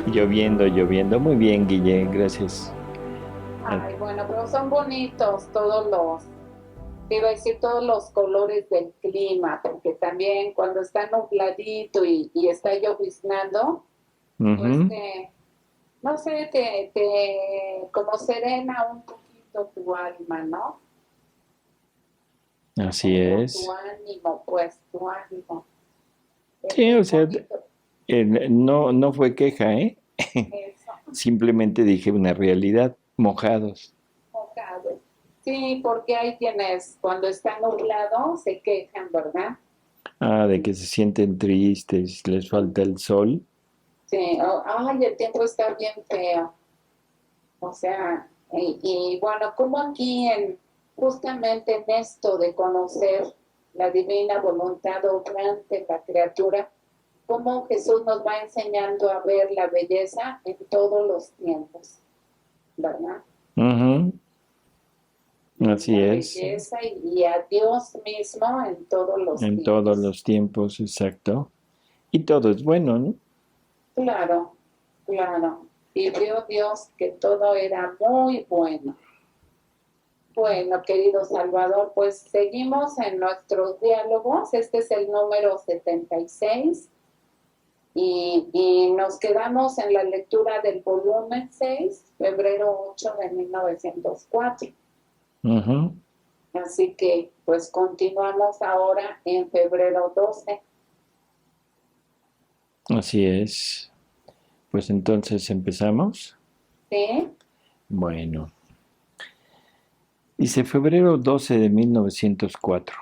Lloviendo, lloviendo. Muy bien, Guille, gracias. Ah, Ay, bueno, pero son bonitos todos te iba a decir todos los colores del clima, porque también cuando está nubladito y está lloviznando, pues ujú, no sé, como serena un poquito tu alma, ¿no? así O tu es. ánimo, pues tu ánimo. Es Sí, muy o sea, bonito no fue queja, ¿eh? eso, Simplemente dije una realidad, mojados. mojado. Sí, porque hay quienes cuando está nublado se quejan, ¿verdad? Ah, de que se sienten tristes, les falta el sol. Sí, ay, el tiempo está bien feo. O sea, y bueno, como aquí justamente en esto de conocer la divina voluntad obrante en la criatura, cómo Jesús nos va enseñando a ver la belleza en todos los tiempos, ¿verdad? Ujú, así La es, belleza y a Dios mismo en todos los en todos tiempos. los tiempos, exacto. Y todo es bueno, ¿no? Claro, claro. Y vio Dios que todo era muy bueno. Bueno, querido Salvador, pues seguimos en nuestros diálogos. Este es el número 76 y nos quedamos en la lectura del volumen 6, febrero 8 de 1904. Ujú, Así que pues continuamos ahora en febrero 12. así es. Pues entonces empezamos. ¿Sí? Bueno, dice febrero 12 de 1904.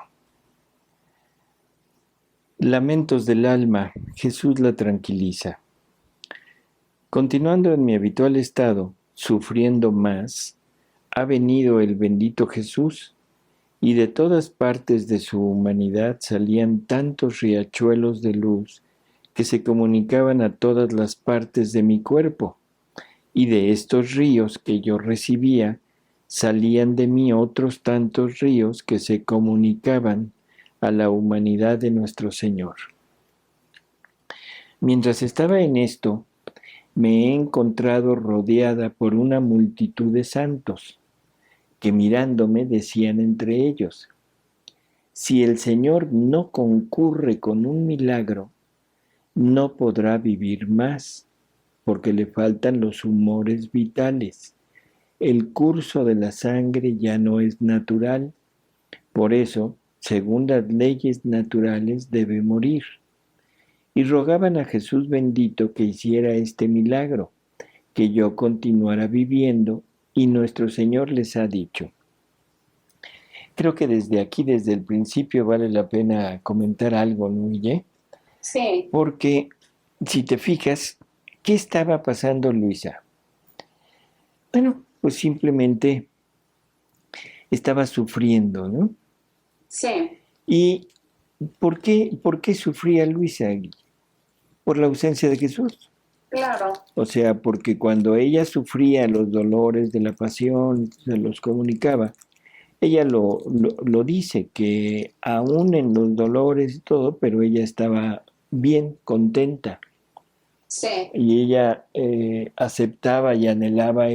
Lamentos del alma, Jesús la tranquiliza. Continuando en mi habitual estado, sufriendo más, ha venido el bendito Jesús, y de todas partes de su humanidad salían tantos riachuelos de luz que se comunicaban a todas las partes de mi cuerpo, y de estos ríos que yo recibía, salían de mí otros tantos ríos que se comunicaban a la humanidad de nuestro Señor. Mientras estaba en esto, me he encontrado rodeada por una multitud de santos, que mirándome decían entre ellos, si el Señor no concurre con un milagro, no podrá vivir más, porque le faltan los humores vitales. El curso de la sangre ya no es natural, por eso, según las leyes naturales, debe morir. Y rogaban a Jesús bendito que hiciera este milagro, que yo continuara viviendo, y nuestro Señor les ha dicho. Creo que desde aquí, desde el principio, vale la pena comentar algo, ¿no, Guille? Sí, Porque si te fijas, ¿qué estaba pasando Luisa? Bueno, pues simplemente estaba sufriendo, ¿no? sí, ¿Y por qué sufría Luisa? Por la ausencia de Jesús. claro, O sea, porque cuando ella sufría los dolores de la pasión, se los comunicaba, ella lo dice, que aún en los dolores y todo, pero ella estaba bien, contenta. sí, Y ella aceptaba y anhelaba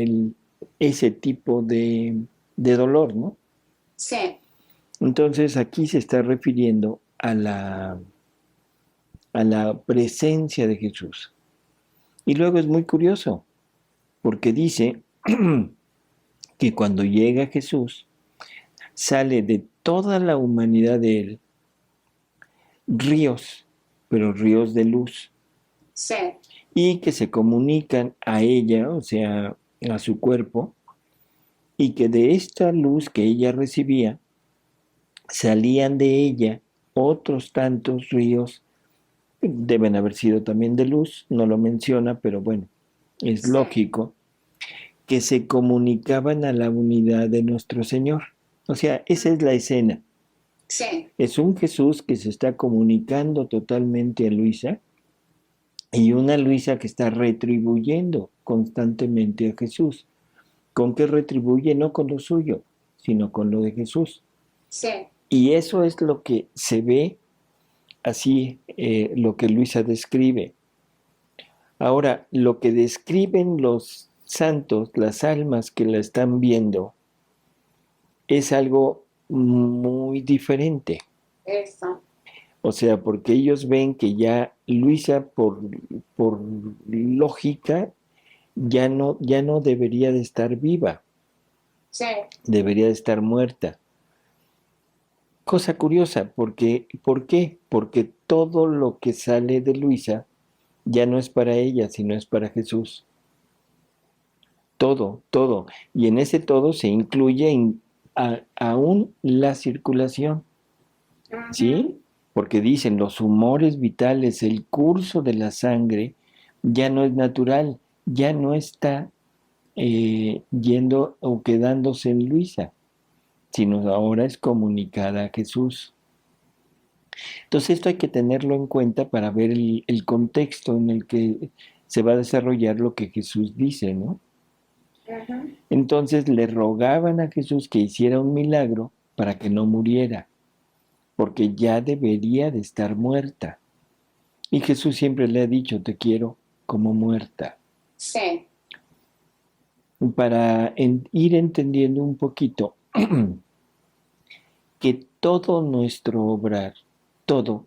ese tipo de dolor, ¿no? sí, Entonces aquí se está refiriendo a la presencia de Jesús. Y luego es muy curioso, porque dice que cuando llega Jesús, sale de toda la humanidad de él ríos, pero ríos de luz, sí, y que se comunican a ella, o sea, a su cuerpo, y que de esta luz que ella recibía, salían de ella otros tantos ríos, deben haber sido también de luz, no lo menciona, pero bueno, es sí, lógico, que se comunicaban a la unidad de nuestro Señor. O sea, esa es la escena. sí, Es un Jesús que se está comunicando totalmente a Luisa y una Luisa que está retribuyendo constantemente a Jesús. ¿Con qué retribuye? No con lo suyo, sino con lo de Jesús. sí, Y eso es lo que se ve así, lo que Luisa describe. Ahora, lo que describen los santos, las almas que la están viendo, es algo muy diferente. Eso. O sea, porque ellos ven que ya Luisa, por lógica, ya no debería de estar viva, Sí. debería de estar muerta. Cosa curiosa, porque, ¿por qué? Porque todo lo que sale de Luisa ya no es para ella, sino es para Jesús. Todo, todo. Y en ese todo se incluye aún la circulación, Ujú. ¿sí? Porque dicen los humores vitales, el curso de la sangre ya no es natural, ya no está yendo o quedándose en Luisa, sino ahora es comunicada a Jesús. Entonces esto hay que tenerlo en cuenta para ver el contexto en el que se va a desarrollar lo que Jesús dice, ¿no? Ujú. Entonces le rogaban a Jesús que hiciera un milagro para que no muriera, porque ya debería de estar muerta. Y Jesús siempre le ha dicho, te quiero como muerta, Sí. para ir entendiendo un poquito que todo nuestro obrar, todo,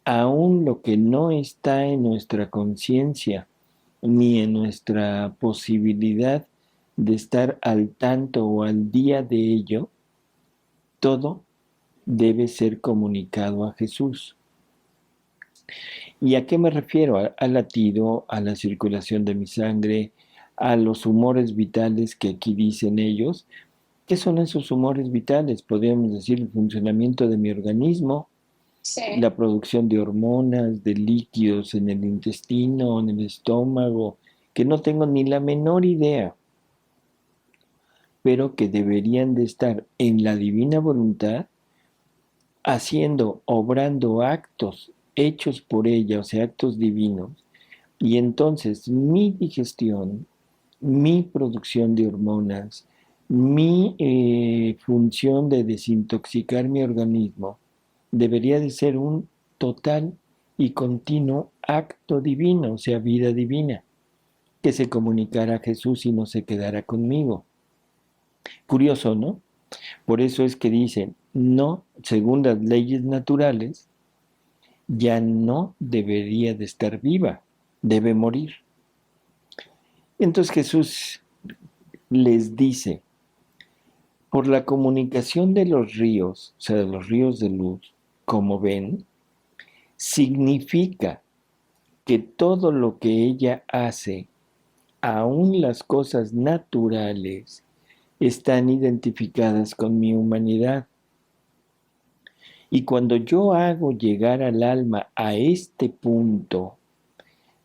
aun lo que no está en nuestra conciencia, ni en nuestra posibilidad de estar al tanto o al día de ello, todo debe ser comunicado a Jesús. ¿Y a qué me refiero? Al latido, a la circulación de mi sangre, a los humores vitales que aquí dicen ellos. ¿Qué son esos humores vitales? Podríamos decir el funcionamiento de mi organismo, Sí. la producción de hormonas, de líquidos en el intestino, en el estómago, que no tengo ni la menor idea, pero que deberían de estar en la divina voluntad, haciendo, obrando actos hechos por ella, o sea, actos divinos. Y entonces mi digestión, mi producción de hormonas, mi función de desintoxicar mi organismo, debería de ser un total y continuo acto divino, o sea, vida divina, que se comunicara a Jesús y no se quedara conmigo. Curioso, ¿no? Por eso es que dicen, no, según las leyes naturales, ya no debería de estar viva, debe morir. Entonces Jesús les dice, por la comunicación de los ríos, o sea, de los ríos de luz, como ven, significa que todo lo que ella hace, aun las cosas naturales, están identificadas con mi humanidad. Y cuando yo hago llegar al alma a este punto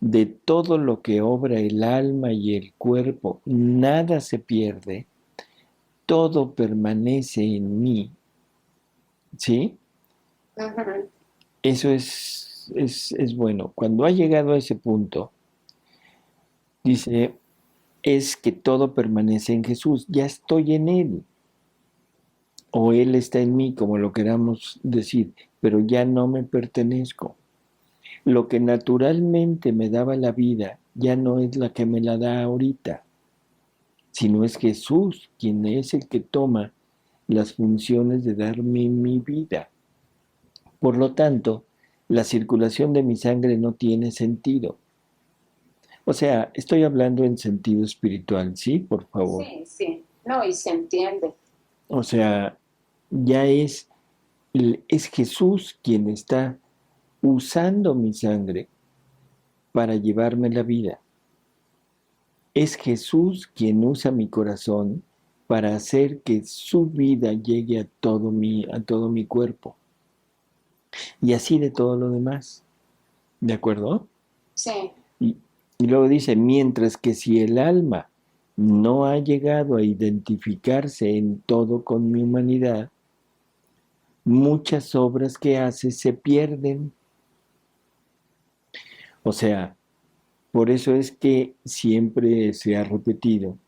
de todo lo que obra el alma y el cuerpo, nada se pierde, todo permanece en mí, ¿sí? Ujú. Eso es bueno. Cuando ha llegado a ese punto, dice, es que todo permanece en Jesús, ya estoy en Él, o Él está en mí, como lo queramos decir, pero ya no me pertenezco. Lo que naturalmente me daba la vida ya no es la que me la da ahorita, sino es Jesús quien es el que toma las funciones de darme mi vida. Por lo tanto, la circulación de mi sangre no tiene sentido. O sea, estoy hablando en sentido espiritual, ¿sí? Por favor. Sí, sí. No, y se entiende. O sea, ya es Jesús quien está usando mi sangre para llevarme la vida. Es Jesús quien usa mi corazón para hacer que su vida llegue a todo mi cuerpo. Y así de todo lo demás. ¿De acuerdo? Sí. Y, y luego dice, mientras que si el alma no ha llegado a identificarse en todo con mi humanidad, muchas obras que hace se pierden. O sea, por eso es que siempre se ha repetido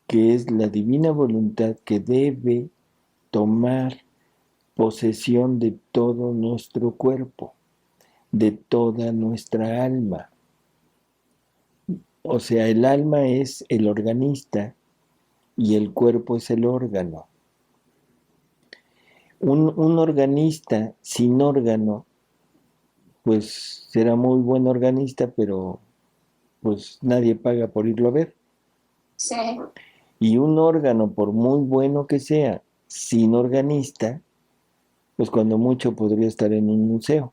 que es la divina voluntad que debe tomar posesión de todo nuestro cuerpo, de toda nuestra alma. O sea, el alma es el organista y el cuerpo es el órgano. Un organista sin órgano, pues será muy buen organista, pero pues nadie paga por irlo a ver. Sí, Y un órgano, por muy bueno que sea, sin organista, pues cuando mucho podría estar en un museo,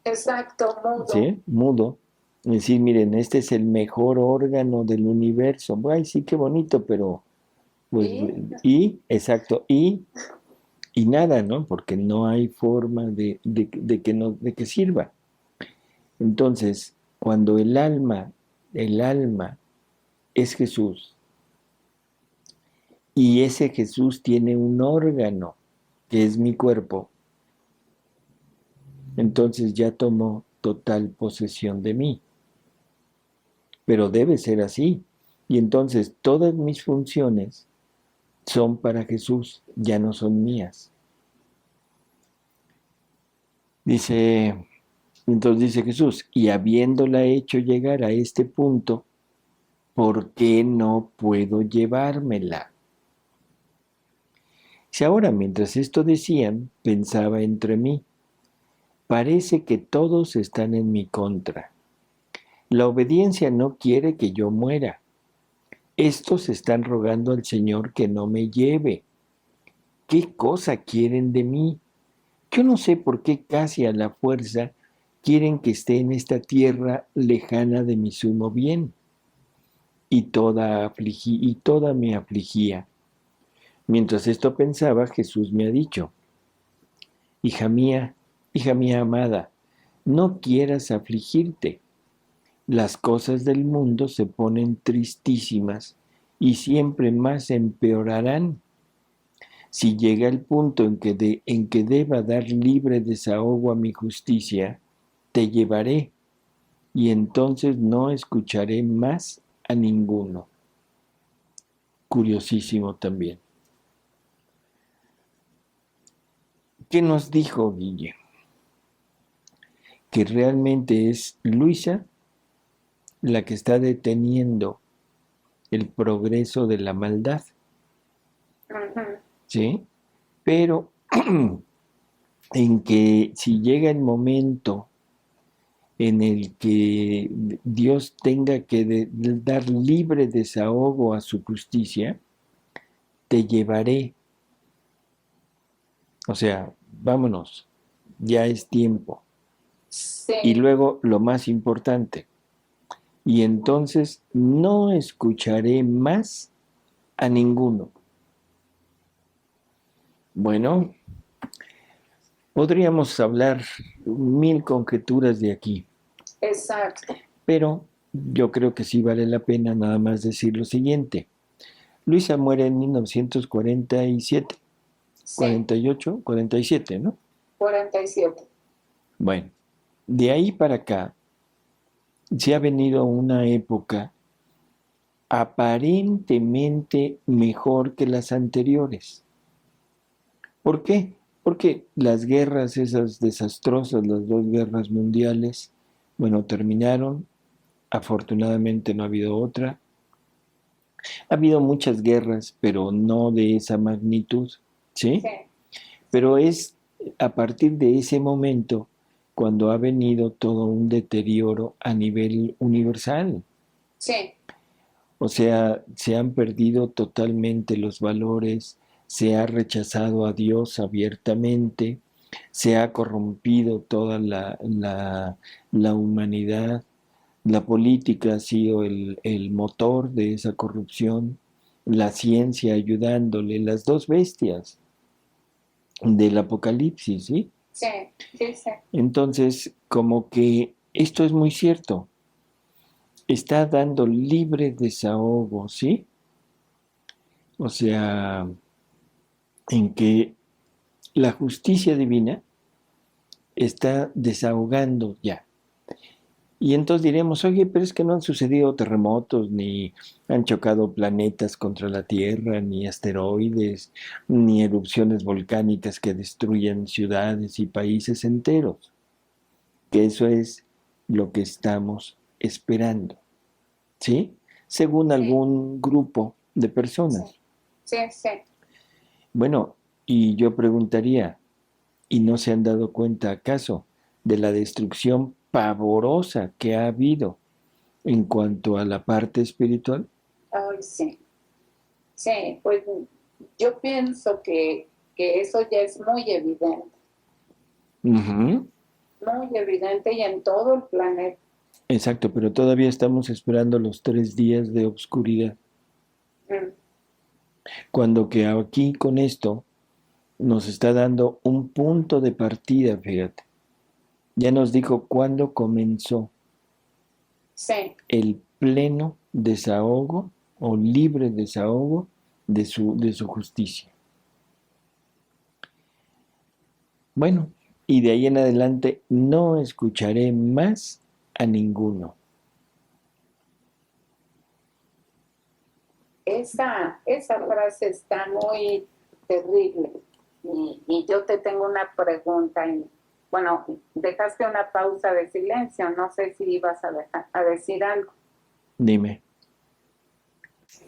exacto, mudo. ¿sí? Mudo. Y decir, miren, este es el mejor órgano del universo. Ay, sí, qué bonito, pero pues, Y exacto, y nada, ¿no? Porque no hay forma de que sirva. Entonces, cuando el alma es Jesús, y ese Jesús tiene un órgano, que es mi cuerpo, entonces ya tomó total posesión de mí. Pero debe ser así. Y entonces todas mis funciones son para Jesús, ya no son mías. Dice, entonces dice Jesús, y habiéndola hecho llegar a este punto, ¿por qué no puedo llevármela? Si ahora mientras esto decían, pensaba entre mí, parece que todos están en mi contra. La obediencia no quiere que yo muera. Estos están rogando al Señor que no me lleve. ¿Qué cosa quieren de mí? Yo no sé por qué casi a la fuerza quieren que esté en esta tierra lejana de mi sumo bien. Y toda me afligía. Mientras esto pensaba, Jesús me ha dicho, hija mía amada, no quieras afligirte. Las cosas del mundo se ponen tristísimas y siempre más empeorarán. Si llega el punto en que deba dar libre desahogo a mi justicia, te llevaré y entonces no escucharé más a ninguno. Curiosísimo también. ¿Qué nos dijo Guille? Que realmente es Luisa la que está deteniendo el progreso de la maldad, ujú, ¿sí? Pero en que si llega el momento en el que Dios tenga que dar libre desahogo a su justicia, te llevaré. O sea, vámonos, ya es tiempo. Y sí, luego lo más importante, y entonces no escucharé más a ninguno. Bueno, podríamos hablar mil conjeturas de aquí, exacto. pero yo creo que sí vale la pena nada más decir lo siguiente. Luisa muere en 1947, Sí, 48, 47, ¿no? 47. Bueno, de ahí para acá se ha venido una época aparentemente mejor que las anteriores. ¿Por qué? Porque las guerras esas desastrosas, las dos guerras mundiales, bueno, terminaron. Afortunadamente no ha habido otra. Ha habido muchas guerras, pero no de esa magnitud, ¿sí? Sí, Pero es a partir de ese momento cuando ha venido todo un deterioro a nivel universal. sí, O sea, se han perdido totalmente los valores, se ha rechazado a Dios abiertamente, se ha corrompido toda la humanidad, la política ha sido el motor de esa corrupción, la ciencia ayudándole, las dos bestias del Apocalipsis, ¿sí? sí, sí, sí, Entonces, como que esto es muy cierto, está dando libre desahogo, ¿sí? O sea, en que la justicia divina está desahogando ya. Y entonces diremos, oye, pero es que no han sucedido terremotos, ni han chocado planetas contra la Tierra, ni asteroides, ni erupciones volcánicas que destruyen ciudades y países enteros. Que eso es lo que estamos esperando. ¿sí? Según Sí, algún grupo de sí, personas. sí, sí. Bueno, y yo preguntaría, ¿y no se han dado cuenta acaso de la destrucción pavorosa que ha habido en cuanto a la parte espiritual? Ay, sí. Sí, pues yo pienso que eso ya es Ujú. muy evidente y en todo el planeta. Exacto, pero todavía estamos esperando los 3 días de obscuridad, Mm, cuando que aquí con esto nos está dando un punto de partida, fíjate. Ya nos dijo cuándo comenzó sí, el pleno desahogo o libre desahogo de su justicia. Bueno, y de ahí en adelante no escucharé más a ninguno. esa frase está muy terrible. Y yo te tengo una pregunta. Bueno, dejaste una pausa de silencio. No sé si ibas a decir algo. Dime.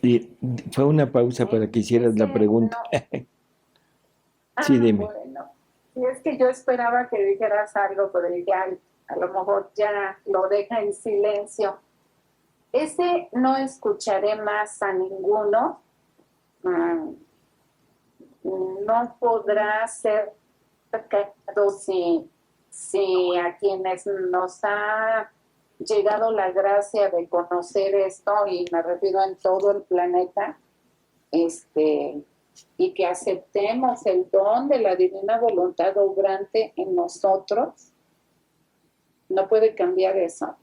Y fue una pausa ¿Sí? para que hicieras la Dice, pregunta. no. Sí, Ah, dime. bueno. Sí, es que yo esperaba que dijeras algo, pero ya a lo mejor ya lo deja en silencio. Ese no escucharé más a ninguno. mm, no podrá ser sacado si a quienes nos ha llegado la gracia de conocer esto, y me refiero en todo el planeta, este, y que aceptemos el don de la divina voluntad obrante en nosotros, no puede cambiar eso.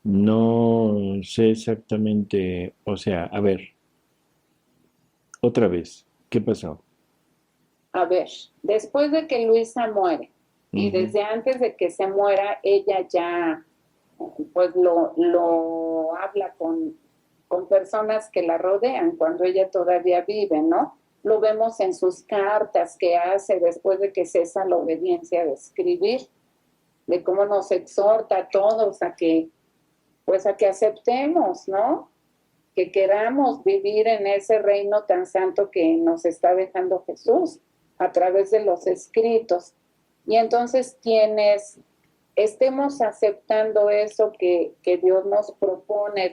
No sé exactamente, o sea, a ver, otra vez, ¿qué pasó? A ver, después de que Luisa muere, y Ujú. desde antes de que se muera, ella ya pues lo habla con personas que la rodean cuando ella todavía vive, ¿no? Lo vemos en sus cartas que hace después de que cesa la obediencia de escribir, de cómo nos exhorta a todos pues a que aceptemos, ¿no? Que queramos vivir en ese reino tan santo que nos está dejando Jesús a través de los escritos. Y entonces quienes estemos aceptando eso que Dios nos propone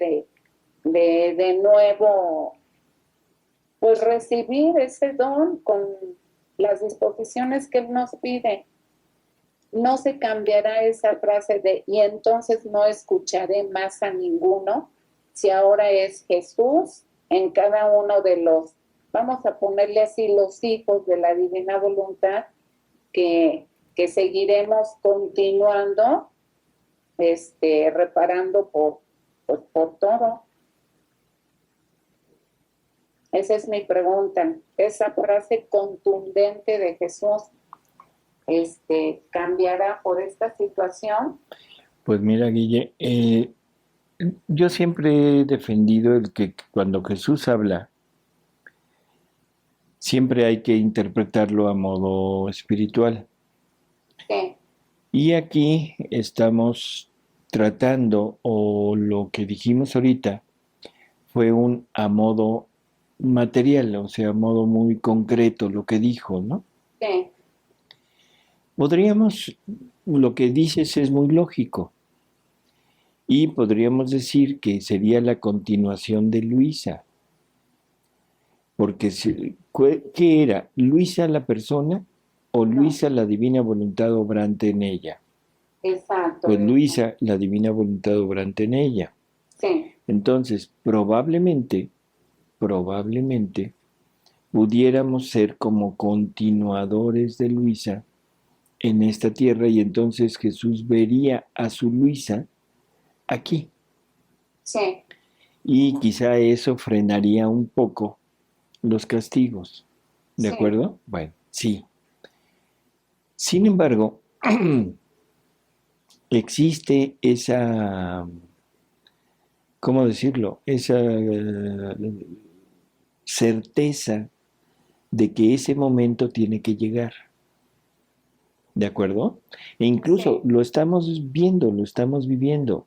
de nuevo, pues recibir ese don con las disposiciones que Él nos pide. No se cambiará esa frase de y entonces no escucharé más a ninguno, si ahora es Jesús en cada uno de los, vamos a ponerle así, los hijos de la divina voluntad, que, que seguiremos continuando reparando pues, por todo. Esa es mi pregunta. Esa frase contundente de Jesús, ¿cambiará por esta situación? Pues mira, Guille, yo siempre he defendido el que cuando Jesús habla, siempre hay que interpretarlo a modo espiritual. Sí, Y aquí estamos tratando, o lo que dijimos ahorita, fue un a modo material, o sea, a modo muy concreto lo que dijo, ¿no? sí, Podríamos, lo que dices es muy lógico, y podríamos decir que sería la continuación de Luisa, porque ¿qué era? ¿Luisa la persona o no, Luisa la divina voluntad obrante en ella? exacto, Pues Luisa la divina voluntad obrante en ella. sí, Entonces, probablemente, pudiéramos ser como continuadores de Luisa en esta tierra y entonces Jesús vería a su Luisa aquí sí, y quizá eso frenaría un poco los castigos. ¿De sí, acuerdo? Bueno, sí. Sin embargo, existe esa, ¿cómo decirlo? Esa certeza de que ese momento tiene que llegar. ¿de acuerdo? E incluso Sí, lo estamos viendo, lo estamos viviendo.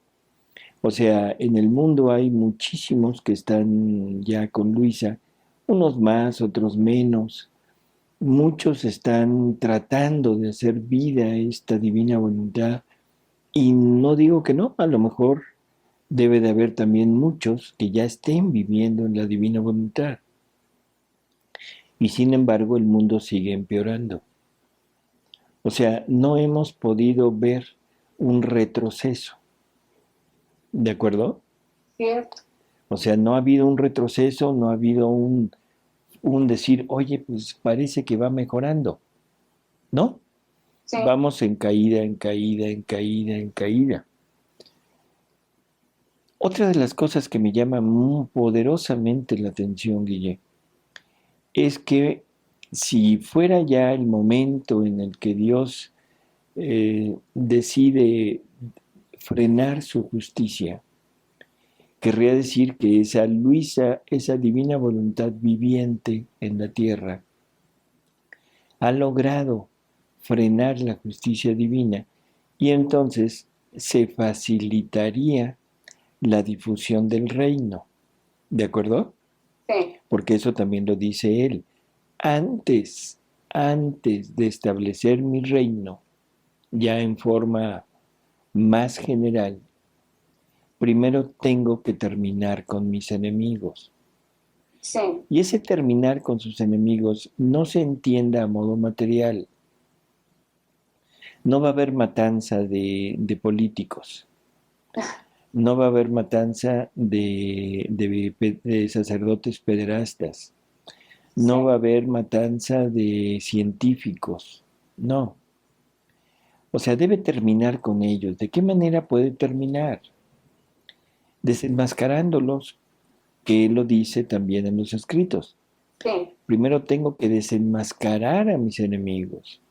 O sea, en el mundo hay muchísimos que están ya con Luisa, unos más, otros menos. Muchos están tratando de hacer vida esta divina voluntad y no digo que no, a lo mejor debe de haber también muchos que ya estén viviendo en la divina voluntad. Y sin embargo el mundo sigue empeorando. O sea, no hemos podido ver un retroceso, ¿de acuerdo? cierto. O sea, no ha habido un retroceso, no ha habido un decir, oye, pues parece que va mejorando. No, Sí, vamos en caída, en caída, en caída, en caída. Otra de las cosas que me llama muy poderosamente la atención, Guille, es que si fuera ya el momento en el que Dios decide frenar su justicia, querría decir que esa Luisa, esa divina voluntad viviente en la tierra, ha logrado frenar la justicia divina y entonces se facilitaría la difusión del reino. ¿De acuerdo? sí, Porque eso también lo dice él. Antes, antes de establecer mi reino, ya en forma más general, primero tengo que terminar con mis enemigos. sí, Y ese terminar con sus enemigos no se entienda a modo material. No va a haber matanza de políticos. No va a haber matanza de sacerdotes pederastas. sí, No va a haber matanza de científicos. No. O sea, debe terminar con ellos. ¿De qué manera puede terminar? Desenmascarándolos, que él lo dice también en los escritos. sí, Primero tengo que desenmascarar a mis enemigos.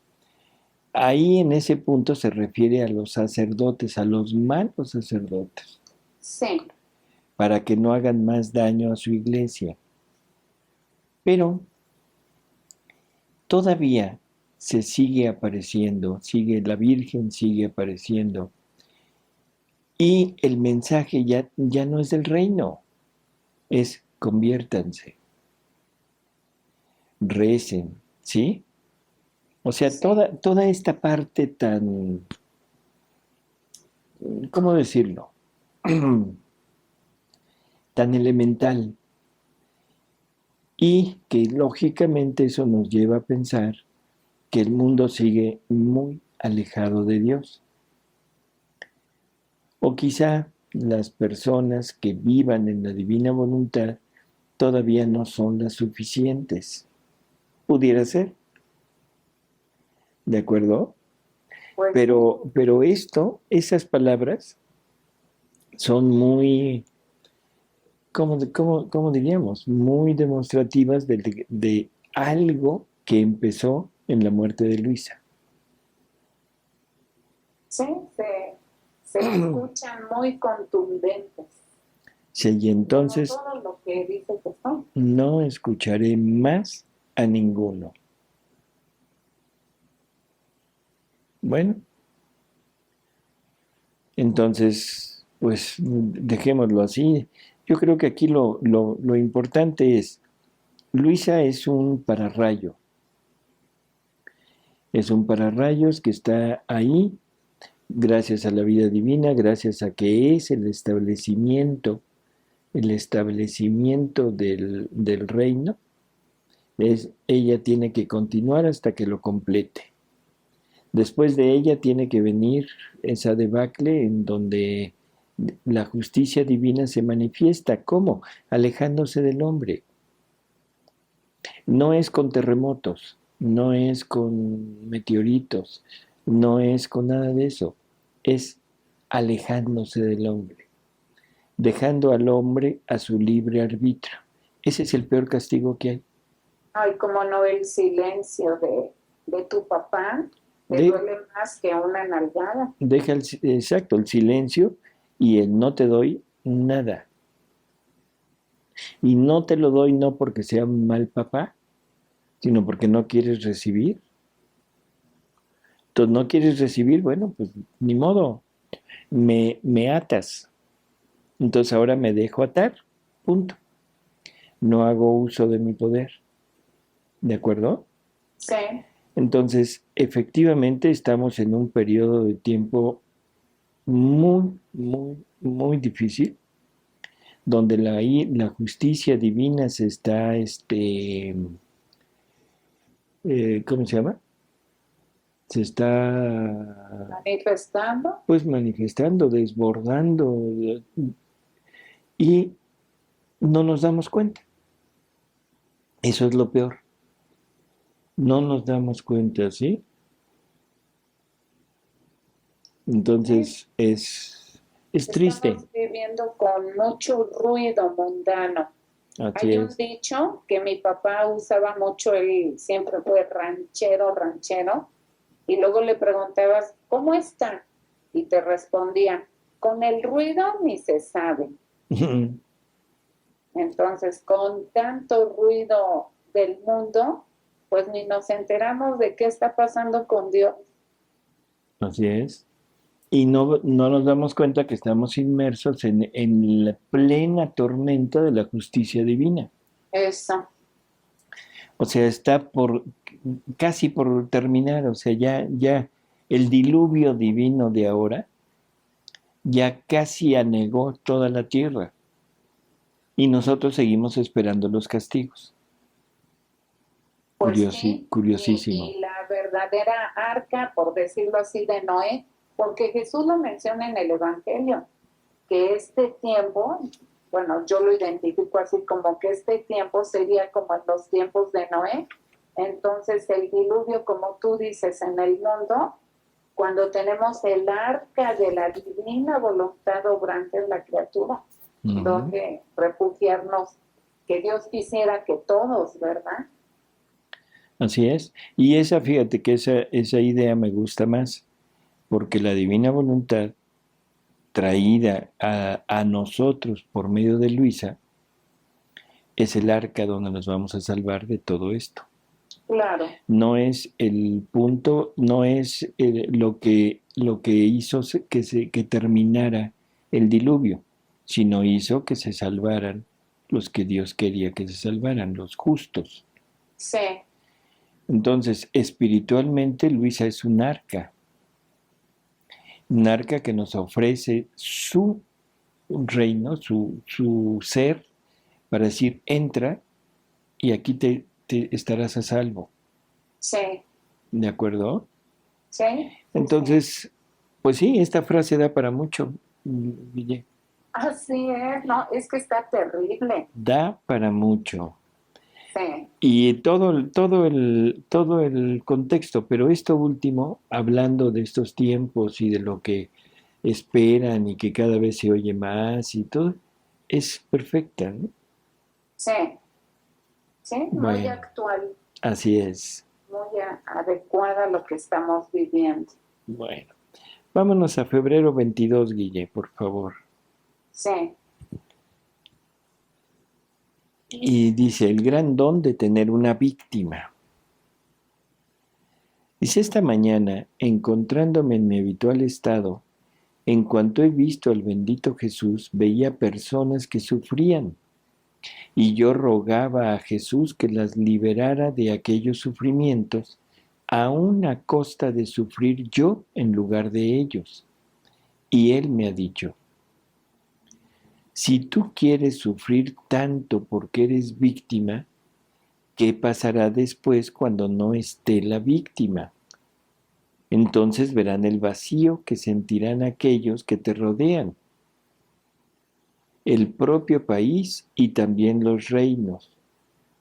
Ahí en ese punto se refiere a los sacerdotes, a los malos sacerdotes, sí, para que no hagan más daño a su iglesia. Pero todavía se sigue apareciendo, sigue la Virgen, sigue apareciendo. Y el mensaje ya no es del reino, es conviértanse, recen, ¿sí? O sea, sí, toda esta parte tan, ¿cómo decirlo? Tan elemental y que lógicamente eso nos lleva a pensar que el mundo sigue muy alejado de Dios. O quizá las personas que vivan en la divina voluntad todavía no son las suficientes. Pudiera ser, ¿de acuerdo? pues sí, Pero esas palabras son muy, ¿cómo diríamos? Muy demostrativas de algo que empezó en la muerte de Luisa. sí, se escuchan muy contundentes, Sí, y como entonces todo lo que dice que son. no escucharé más a ninguno. Bueno, entonces, pues dejémoslo así. Yo creo que aquí lo importante es, Luisa es un pararrayos que está ahí gracias a la vida divina, gracias a que es el establecimiento del reino, ella tiene que continuar hasta que lo complete. Después de ella tiene que venir esa debacle en donde la justicia divina se manifiesta. ¿Cómo? Alejándose del hombre. No es con terremotos, no es con meteoritos, no es con nada de eso. Es alejándose del hombre, dejando al hombre a su libre arbitrio. Ese es el peor castigo que hay. Ay, como no el silencio de tu papá, te De, duele más que una nalgada. deja exacto, el silencio y el no te doy nada. Y no te lo doy no porque sea un mal papá, sino porque no quieres recibir. Entonces no quieres recibir, bueno, pues ni modo, me atas. Entonces ahora me dejo atar, punto. No hago uso de mi poder, ¿de acuerdo? Sí, Entonces, efectivamente estamos en un periodo de tiempo muy, muy, muy difícil, donde la justicia divina se está, ¿cómo se llama? Se está, manifestando. pues, manifestando, desbordando, y no nos damos cuenta. Eso es lo peor. No nos damos cuenta, ¿sí? Sí, Entonces es triste. estamos viviendo con mucho ruido mundano. Así Hay un es. dicho que mi papá usaba mucho, él siempre fue ranchero, ranchero, y luego le preguntabas, ¿cómo está? Y te respondía, con el ruido ni se sabe. Entonces, con tanto ruido del mundo, pues ni nos enteramos de qué está pasando con Dios. Así es. Y no nos damos cuenta que estamos inmersos en la plena tormenta de la justicia divina. Eso, O sea, está casi por terminar. O sea, ya el diluvio divino de ahora ya casi anegó toda la tierra. Y nosotros seguimos esperando los castigos. pues sí, Curiosísimo. y la verdadera arca, por decirlo así, de Noé, porque Jesús lo menciona en el Evangelio, que este tiempo, bueno, yo lo identifico así como que este tiempo sería como en los tiempos de Noé. Entonces el diluvio, como tú dices, en el mundo, cuando tenemos el arca de la divina voluntad obrante en la criatura, Ujú. donde refugiarnos, que Dios quisiera que todos, ¿verdad? Así es. Y fíjate que esa idea me gusta más, porque la divina voluntad traída a nosotros por medio de Luisa es el arca donde nos vamos a salvar de todo esto. Claro, No es el punto, no es lo que hizo que terminara el diluvio, sino hizo que se salvaran los que Dios quería que se salvaran, los justos. sí, Entonces, espiritualmente, Luisa es un arca que nos ofrece su reino, su ser, para decir, entra y aquí te estarás a salvo. sí, ¿De acuerdo? sí, sí, sí. Entonces, pues sí, esta frase da para mucho, Guille. Así es, no, es que está terrible. Da para mucho. Sí, Y todo el contexto, pero esto último, hablando de estos tiempos y de lo que esperan y que cada vez se oye más y todo, es perfecta, ¿no? sí, sí, muy Bueno, actual, así es. muy adecuada a lo que estamos viviendo. Bueno, vámonos a febrero 22, Guille, por favor. Sí, Y dice, el gran don de tener una víctima. Dice, esta mañana, encontrándome en mi habitual estado, en cuanto he visto al bendito Jesús, veía personas que sufrían, y yo rogaba a Jesús que las liberara de aquellos sufrimientos, aun a costa de sufrir yo en lugar de ellos. Y Él me ha dicho, si tú quieres sufrir tanto porque eres víctima, ¿qué pasará después cuando no esté la víctima? Entonces verán el vacío que sentirán aquellos que te rodean, el propio país y también los reinos.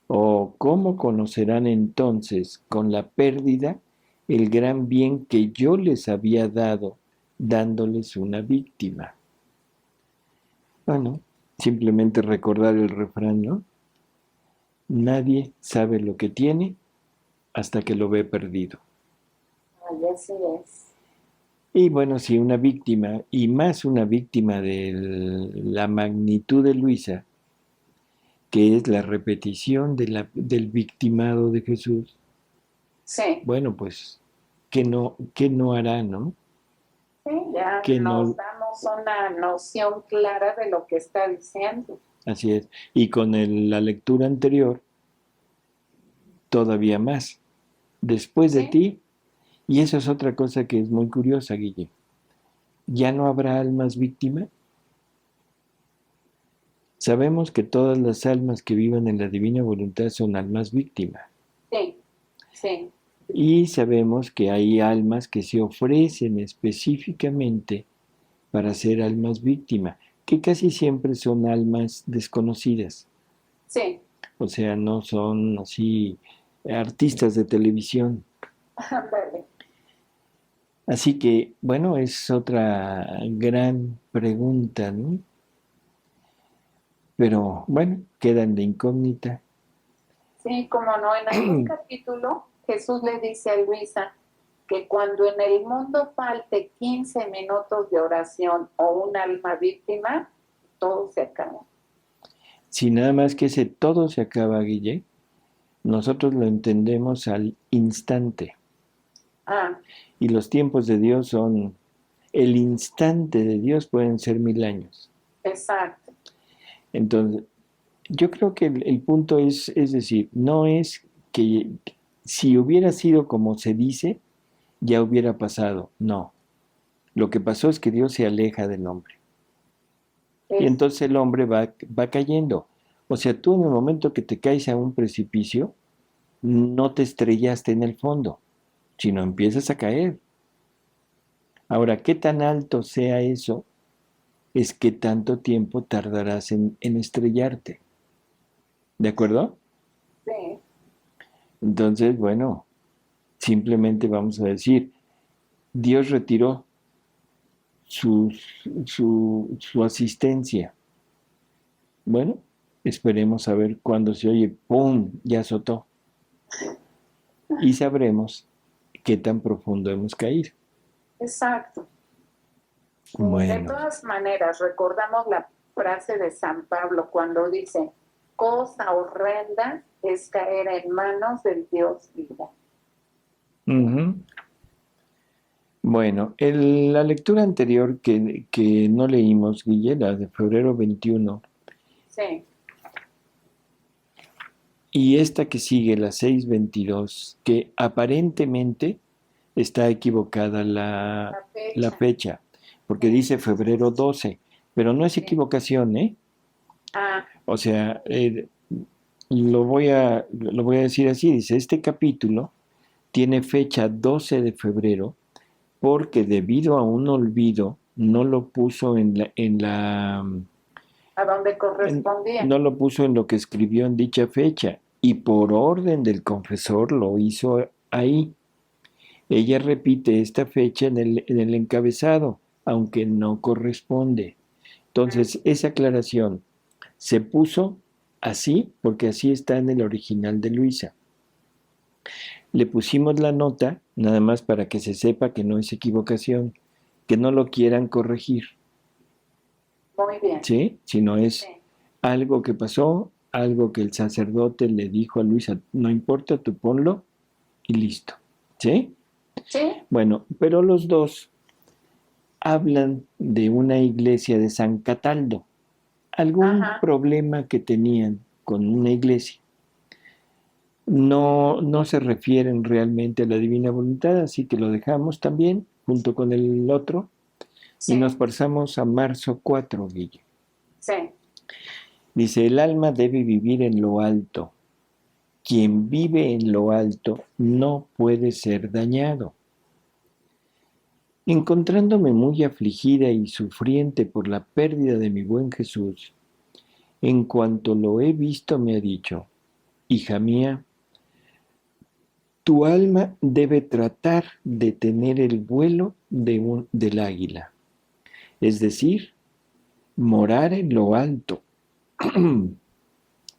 ¿O cómo conocerán entonces con la pérdida el gran bien que yo les había dado, dándoles una víctima? Bueno, simplemente recordar el refrán, ¿no? Nadie sabe lo que tiene hasta que lo ve perdido. ay, así es. Y bueno, si una víctima, y más una víctima de la magnitud de Luisa, que es la repetición del victimado de Jesús, Sí, bueno, pues qué no hará, ¿no? Sí, ya Que nos no, damos una noción clara de lo que está diciendo. así es. Y con la lectura anterior, todavía más. Después de Sí, ti, y eso es otra cosa que es muy curiosa, Guille, ¿ya no habrá almas víctimas? Sabemos que todas las almas que vivan en la divina voluntad son almas víctimas. sí, sí, Y sabemos que hay almas que se ofrecen específicamente para ser almas víctimas, que casi siempre son almas desconocidas. sí. O sea, no son así artistas de televisión. Ándale. Así que, bueno, es otra gran pregunta, ¿no? Pero bueno, quedan de incógnita. Sí, como no, en algún capítulo Jesús le dice a Luisa que cuando en el mundo falte 15 minutos de oración o un alma víctima, todo se acaba. Si nada más que ese todo se acaba, Guille, nosotros lo entendemos al instante. Ah, Y los tiempos de Dios son, el instante de Dios pueden ser 1000 años. exacto. Entonces, yo creo que el punto es decir, no es que si hubiera sido como se dice, ya hubiera pasado. No. Lo que pasó es que Dios se aleja del hombre. Y Es, entonces el hombre va cayendo. O sea, tú en el momento que te caes a un precipicio, no te estrellaste en el fondo, sino empiezas a caer. Ahora, qué tan alto sea eso, es qué tanto tiempo tardarás en estrellarte. ¿De acuerdo? sí, Entonces, bueno, simplemente vamos a decir, Dios retiró su, su asistencia. Bueno, esperemos a ver cuándo se oye, ¡pum!, ya azotó. Y sabremos qué tan profundo hemos caído. exacto. De Bueno, todas maneras, recordamos la frase de San Pablo cuando dice, cosa horrenda es caer en manos del Dios vivo. ujú. Bueno, la lectura anterior que no leímos, Guille, la de febrero 21, Sí, y esta que sigue, la 6:22, que aparentemente está equivocada la la fecha. fecha, porque Sí, dice febrero 12, pero no es sí. equivocación, ¿eh? Ah, O sea, lo voy a decir así, dice, este capítulo tiene fecha 12 de febrero porque debido a un olvido no lo puso a donde correspondía. no lo puso en lo que escribió en dicha fecha y por orden del confesor lo hizo ahí. Ella repite esta fecha en el encabezado, aunque no corresponde. Mm, Entonces, esa aclaración se puso así porque así está en el original de Luisa. Le pusimos la nota nada más para que se sepa que no es equivocación, que no lo quieran corregir, muy bien. ¿sí? Sino Sí, es algo que pasó, algo que el sacerdote le dijo a Luisa, no importa, tú ponlo y listo, ¿sí? sí, Bueno, pero los dos hablan de una iglesia de San Cataldo, algún ajá, problema que tenían con una iglesia. No, no se refieren realmente a la divina voluntad, así que lo dejamos también junto con el otro y nos sí, pasamos a marzo 4, Guille. sí. Dice, el alma debe vivir en lo alto. Quien vive en lo alto no puede ser dañado. Encontrándome muy afligida y sufriente por la pérdida de mi buen Jesús, en cuanto lo he visto me ha dicho, hija mía, tu alma debe tratar de tener el vuelo del águila, es decir, morar en lo alto,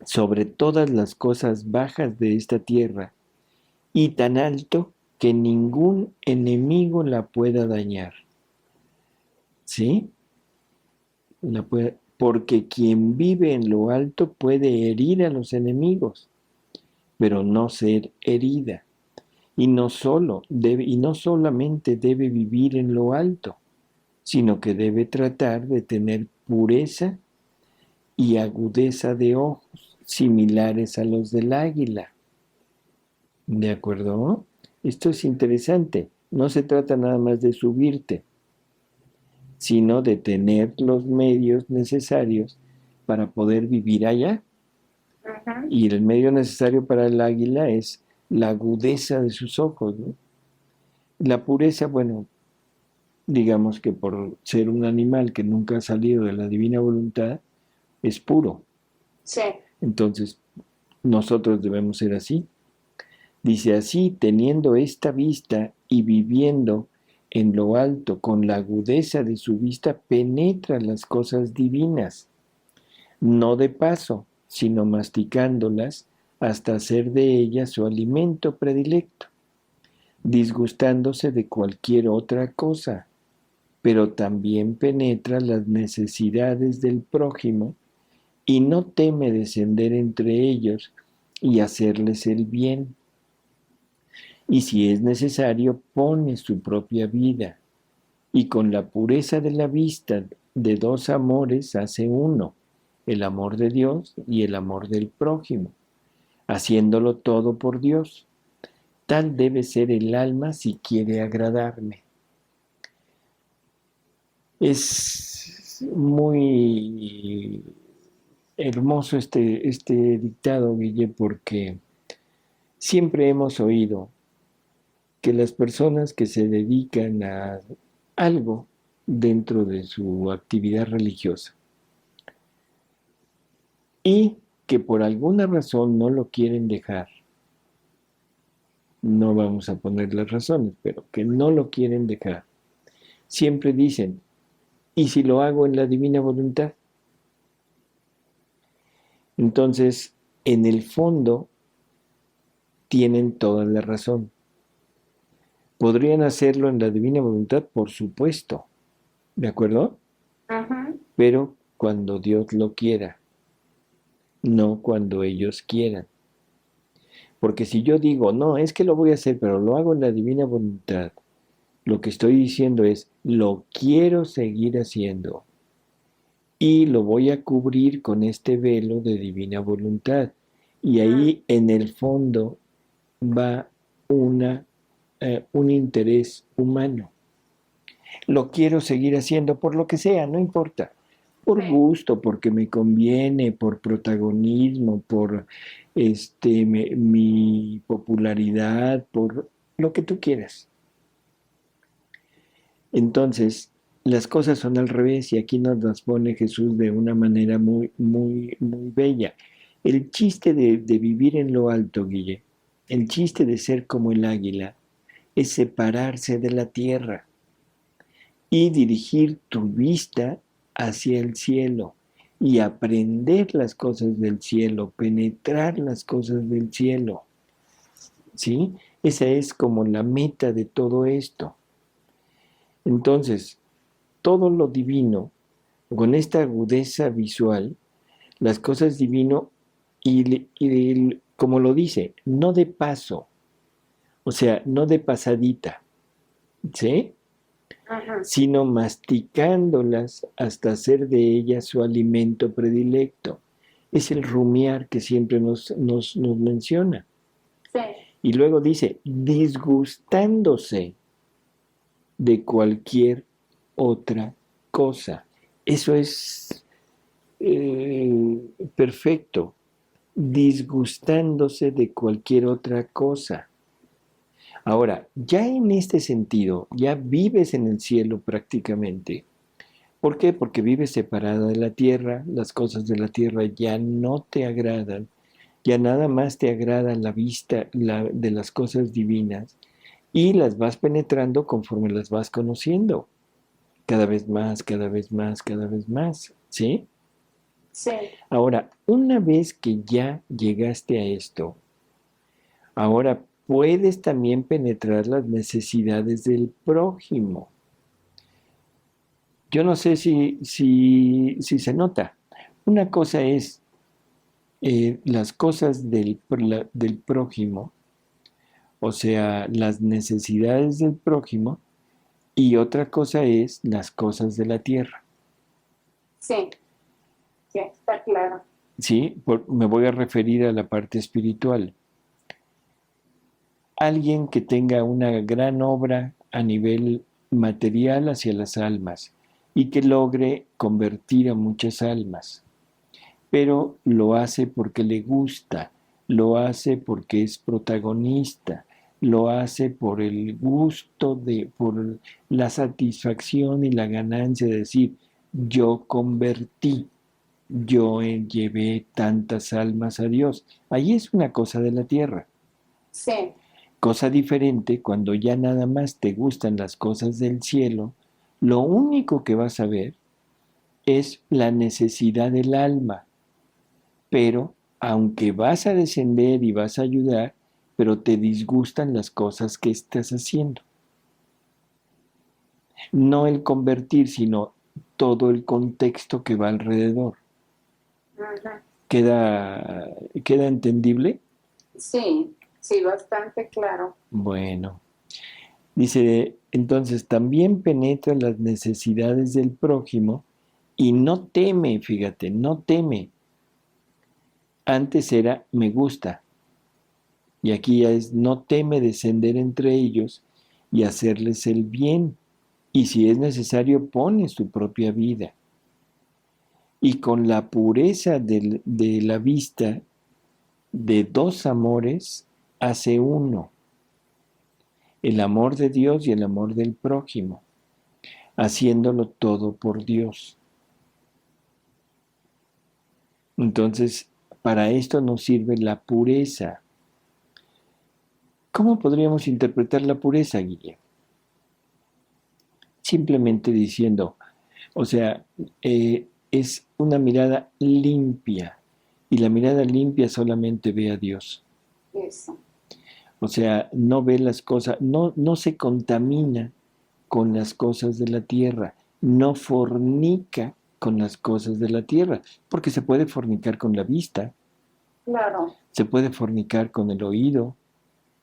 sobre todas las cosas bajas de esta tierra, y tan alto que ningún enemigo la pueda dañar. ¿Sí? Porque quien vive en lo alto puede herir a los enemigos, pero no ser herida. y no solamente debe vivir en lo alto, sino que debe tratar de tener pureza y agudeza de ojos, similares a los del águila. ¿De acuerdo? Esto es interesante. No se trata nada más de subirte, sino de tener los medios necesarios para poder vivir allá. Ujú. Y el medio necesario para el águila es la agudeza de sus ojos, ¿no? La pureza, bueno, digamos que por ser un animal que nunca ha salido de la divina voluntad, es puro. Sí. Entonces, nosotros debemos ser así. Dice así, teniendo esta vista y viviendo en lo alto con la agudeza de su vista, penetra las cosas divinas, no de paso, sino masticándolas hasta hacer de ellas su alimento predilecto, disgustándose de cualquier otra cosa, pero también penetra las necesidades del prójimo y no teme descender entre ellos y hacerles el bien. Y si es necesario, pone su propia vida, y con la pureza de la vista de dos amores hace uno, el amor de Dios y el amor del prójimo, haciéndolo todo por Dios. Tal debe ser el alma si quiere agradarme. Es muy hermoso este dictado, Guille, porque siempre hemos oído que las personas que se dedican a algo dentro de su actividad religiosa y que por alguna razón no lo quieren dejar, no vamos a poner las razones, pero que no lo quieren dejar, siempre dicen, ¿y si lo hago en la divina voluntad? Entonces, en el fondo, tienen toda la razón. ¿Podrían hacerlo en la divina voluntad? Por supuesto, ¿de acuerdo? Ujú. Pero cuando Dios lo quiera, no cuando ellos quieran. Porque si yo digo, no, es que lo voy a hacer, pero lo hago en la divina voluntad, lo que estoy diciendo es, lo quiero seguir haciendo y lo voy a cubrir con este velo de divina voluntad. Y ahí en el fondo va un interés humano. Lo quiero seguir haciendo por lo que sea, no importa. Por Sí. gusto, porque me conviene, por protagonismo, por mi popularidad, por lo que tú quieras. Entonces, las cosas son al revés y aquí nos las pone Jesús de una manera muy, muy, muy bella. El chiste de vivir en lo alto, Guille, el chiste de ser como el águila, es separarse de la tierra y dirigir tu vista hacia el cielo y aprender las cosas del cielo, penetrar las cosas del cielo. ¿Sí? Esa es como la meta de todo esto. Entonces, todo lo divino, con esta agudeza visual, las cosas divino como lo dice, no de paso, o sea, no de pasadita, ¿sí? Ujú. Sino masticándolas hasta hacer de ellas su alimento predilecto. Es el rumiar que siempre nos menciona. Sí. Y luego dice, disgustándose de cualquier otra cosa. Eso es perfecto, disgustándose de cualquier otra cosa. Ahora, ya en este sentido, ya vives en el cielo prácticamente. ¿Por qué? Porque vives separada de la tierra, las cosas de la tierra ya no te agradan, ya nada más te agrada la vista de las cosas divinas y las vas penetrando conforme las vas conociendo, cada vez más, cada vez más, cada vez más, ¿sí? Sí. Ahora, una vez que ya llegaste a esto, ahora puedes también penetrar las necesidades del prójimo. Yo no sé si se nota. Una cosa es las cosas del prójimo, o sea, las necesidades del prójimo, y otra cosa es las cosas de la tierra. Sí, sí, está claro. ¿Sí? Me voy a referir a la parte espiritual. Alguien que tenga una gran obra a nivel material hacia las almas y que logre convertir a muchas almas, pero lo hace porque le gusta, lo hace porque es protagonista, lo hace por el gusto por la satisfacción y la ganancia de decir, yo convertí, yo llevé tantas almas a Dios. Ahí es una cosa de la tierra. Sí, Cosa diferente cuando ya nada más te gustan las cosas del cielo, lo único que vas a ver es la necesidad del alma, pero aunque vas a descender y vas a ayudar, pero te disgustan las cosas que estás haciendo. No el convertir, sino todo el contexto que va alrededor. ujú. ¿Queda entendible? Sí, sí, bastante claro. Bueno, dice, entonces también penetra las necesidades del prójimo y no teme, fíjate, no teme. Antes era me gusta y aquí ya es no teme descender entre ellos y hacerles el bien. Y si es necesario, pone su propia vida. Y con la pureza de la vista de dos amores, hace uno, el amor de Dios y el amor del prójimo, haciéndolo todo por Dios. Entonces, para esto nos sirve la pureza. ¿Cómo podríamos interpretar la pureza, Guille? Simplemente diciendo, o sea, es una mirada limpia y la mirada limpia solamente ve a Dios. Eso. O sea, no ve las cosas, no se contamina con las cosas de la tierra, no fornica con las cosas de la tierra, porque se puede fornicar con la vista, Claro. se puede fornicar con el oído,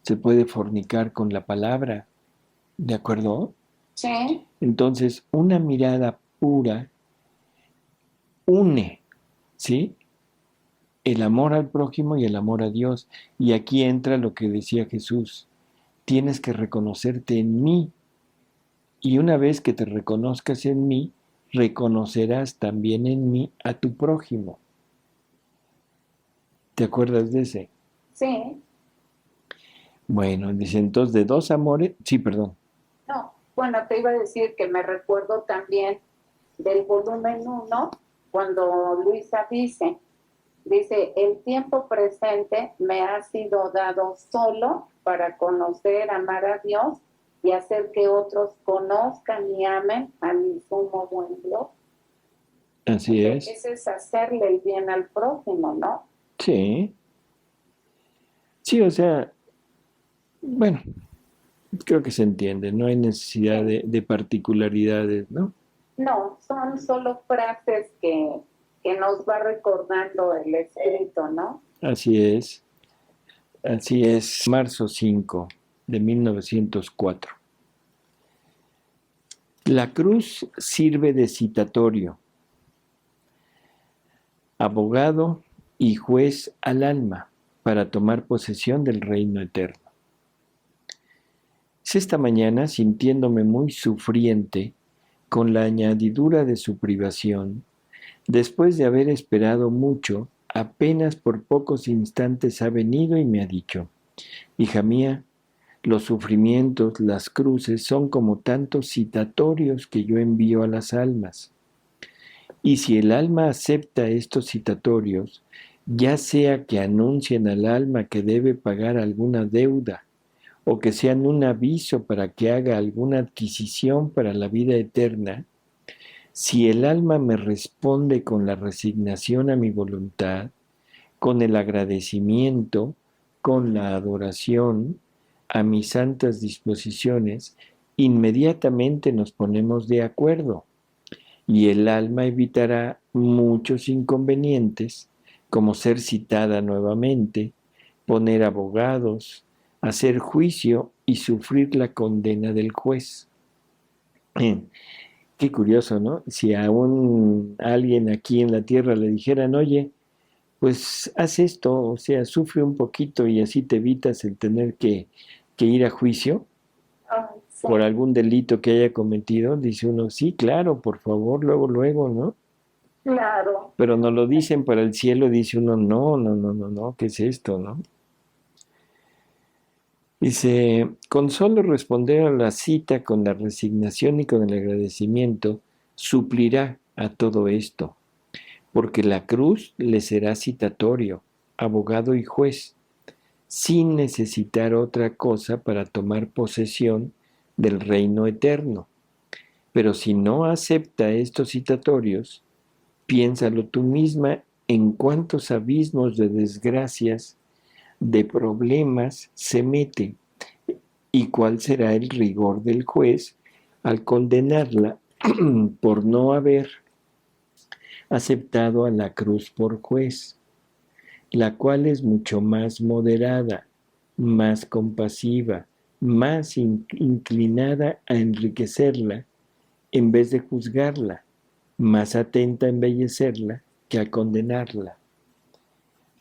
se puede fornicar con la palabra, ¿de acuerdo? Sí, Entonces, una mirada pura une, ¿sí? El amor al prójimo y el amor a Dios. Y aquí entra lo que decía Jesús, tienes que reconocerte en mí. Y una vez que te reconozcas en mí, reconocerás también en mí a tu prójimo. ¿Te acuerdas de ese? sí. Bueno, dice entonces de dos amores, sí, perdón. No, bueno, te iba a decir que me recuerdo también del volumen 1 cuando Luisa dice, el tiempo presente me ha sido dado solo para conocer, amar a Dios y hacer que otros conozcan y amen a mi sumo buen Dios. Así Porque es. ese es hacerle el bien al prójimo, ¿no? Sí. Sí, o sea, bueno, creo que se entiende, no hay necesidad Sí. de particularidades, ¿no? No, son solo frases que nos va recordando el escrito, ¿no? Así es, así es. Marzo 5 de 1904. La cruz sirve de citatorio, abogado y juez al alma para tomar posesión del reino eterno. Es esta mañana, sintiéndome muy sufriente, con la añadidura de su privación, después de haber esperado mucho, apenas por pocos instantes ha venido y me ha dicho, hija mía, los sufrimientos, las cruces son como tantos citatorios que yo envío a las almas. Y si el alma acepta estos citatorios, ya sea que anuncien al alma que debe pagar alguna deuda, o que sean un aviso para que haga alguna adquisición para la vida eterna, si el alma me responde con la resignación a mi voluntad, con el agradecimiento, con la adoración a mis santas disposiciones, inmediatamente nos ponemos de acuerdo y el alma evitará muchos inconvenientes, como ser citada nuevamente, poner abogados, hacer juicio y sufrir la condena del juez. Qué curioso, ¿no? Si a alguien aquí en la tierra le dijeran, oye, pues haz esto, o sea, sufre un poquito y así te evitas el tener que ir a juicio Sí, por algún delito que haya cometido, dice uno, sí, claro, por favor, luego, luego, ¿no? claro. Pero no lo dicen para el cielo, dice uno, no, no, no, no, no, ¿qué es esto, no? Dice, con solo responder a la cita con la resignación y con el agradecimiento, suplirá a todo esto, porque la cruz le será citatorio, abogado y juez, sin necesitar otra cosa para tomar posesión del reino eterno. Pero si no acepta estos citatorios, piénsalo tú misma en cuántos abismos de desgracias, de problemas se mete y cuál será el rigor del juez al condenarla por no haber aceptado a la cruz por juez, la cual es mucho más moderada, más compasiva, más inclinada a enriquecerla en vez de juzgarla, más atenta a embellecerla que a condenarla.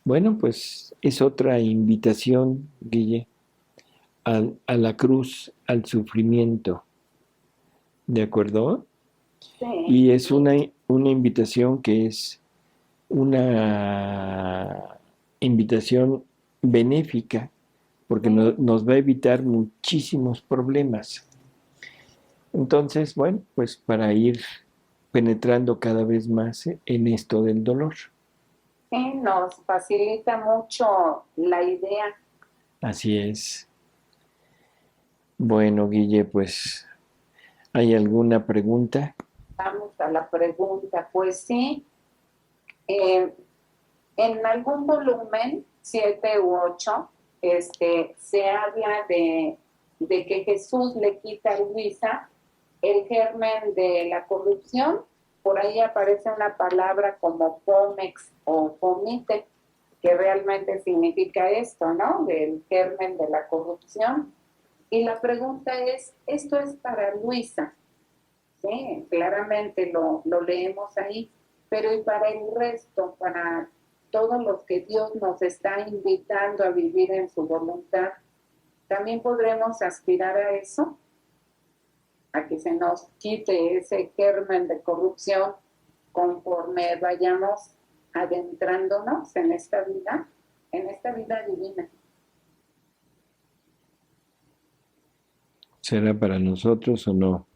Bueno, pues es otra invitación, Guille, a la cruz, al sufrimiento, ¿de acuerdo? Sí, Y es una invitación que es una invitación benéfica, porque nos va a evitar muchísimos problemas. Entonces, bueno, pues para ir penetrando cada vez más en esto del dolor. sí, nos facilita mucho la idea. Así es. Bueno, Guille, pues, ¿hay alguna pregunta? Vamos a la pregunta. Pues sí, eh, en algún volumen, 7 u 8, se habla de que Jesús le quita a Luisa el germen de la corrupción. Por ahí aparece una palabra como pomex o pomite, que realmente significa esto, ¿no? Del germen de la corrupción. Y la pregunta es, ¿esto es para Luisa? Sí, claramente lo leemos ahí, pero y para el resto, para todos los que Dios nos está invitando a vivir en su voluntad, también podremos aspirar a eso, a que se nos quite ese germen de corrupción conforme vayamos adentrándonos en esta vida divina. ¿Será para nosotros o no?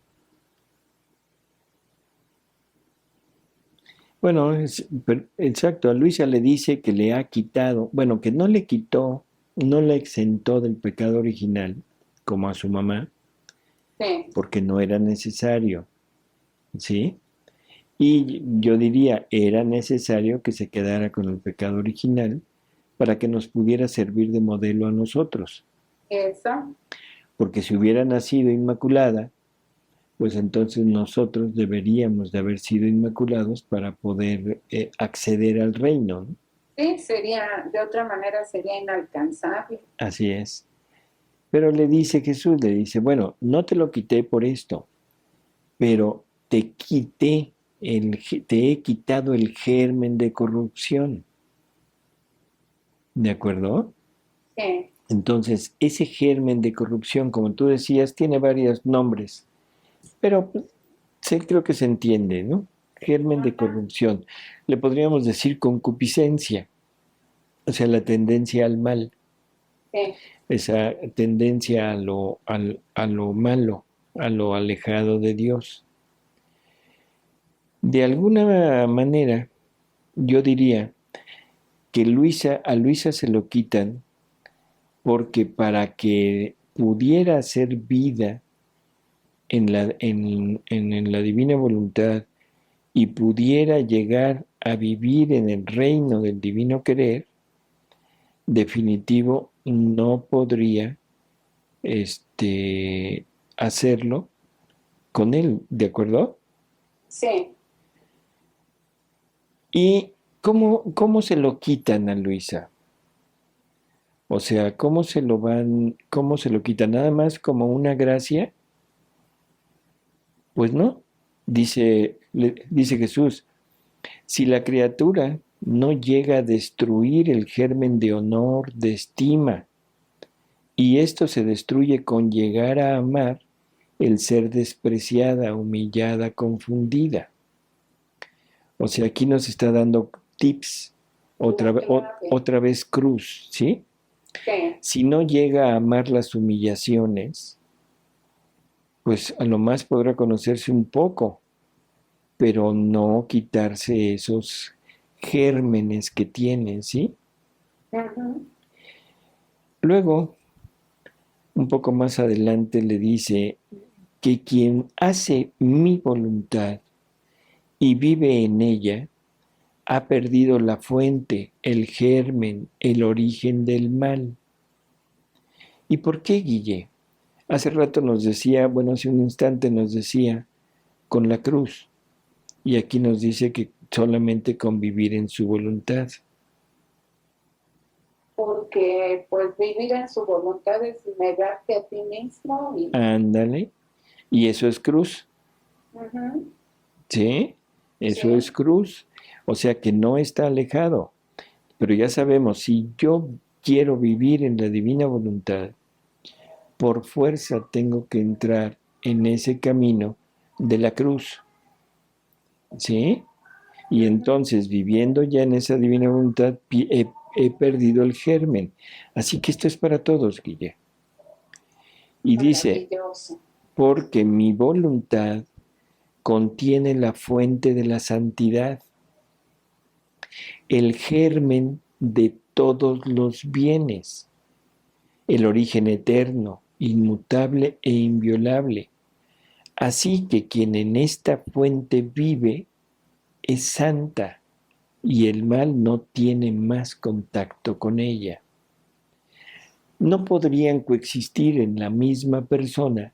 Bueno, exacto, a Luisa le dice que le ha quitado, bueno, que no le quitó, no la exentó del pecado original, como a su mamá, Sí, porque no era necesario, ¿sí? Y yo diría, era necesario que se quedara con el pecado original para que nos pudiera servir de modelo a nosotros, eso, porque si hubiera nacido inmaculada, pues entonces nosotros deberíamos de haber sido inmaculados para poder acceder al reino, ¿no? sí, sería, de otra manera sería inalcanzable. Así es. Pero le dice Jesús, le dice, bueno, no te lo quité por esto, pero te he quitado el germen de corrupción. ¿De acuerdo? Sí, Entonces, ese germen de corrupción, como tú decías, tiene varios nombres, pero pues, sí, creo que se entiende, ¿no? Germen de ajá, corrupción. Le podríamos decir concupiscencia, o sea, la tendencia al mal, sí, esa tendencia a lo malo, a lo alejado de Dios. De alguna manera, yo diría que a Luisa se lo quitan porque para que pudiera hacer vida en la divina voluntad y pudiera llegar a vivir en el reino del divino querer, definitivo no podría hacerlo con él, ¿de acuerdo? sí. ¿Y cómo se lo quitan a Luisa? O sea, cómo se lo quitan? ¿Nada más como una gracia? Pues no. Dice Jesús, si la criatura no llega a destruir el germen de honor, de estima, y esto se destruye con llegar a amar el ser despreciada, humillada, confundida. O sea, aquí nos está dando tips, otra vez cruz, ¿sí? Sí. Si no llega a amar las humillaciones, pues a lo más podrá conocerse un poco, pero no quitarse esos gérmenes que tiene, ¿sí? Ujú. Luego, un poco más adelante le dice que quien hace mi voluntad y vive en ella, ha perdido la fuente, el germen, el origen del mal. ¿Y por qué, Guille? Hace rato nos decía, bueno, hace un instante nos decía, con la cruz. Y aquí nos dice que solamente convivir en su voluntad. Porque pues vivir en su voluntad es negarte a ti mismo y Ándale. Y eso es cruz. ujú, ¿Sí? Eso es sí, cruz. O sea que no está alejado. Pero ya sabemos, si yo quiero vivir en la divina voluntad, por fuerza tengo que entrar en ese camino de la cruz. ¿Sí? Y ujú, entonces, viviendo ya en esa divina voluntad, he perdido el germen. Así que esto es para todos, Guille. Y dice, maravilloso. porque mi voluntad contiene la fuente de la santidad, el germen de todos los bienes, el origen eterno, inmutable e inviolable. Así que quien en esta fuente vive es santa y el mal no tiene más contacto con ella. No podrían coexistir en la misma persona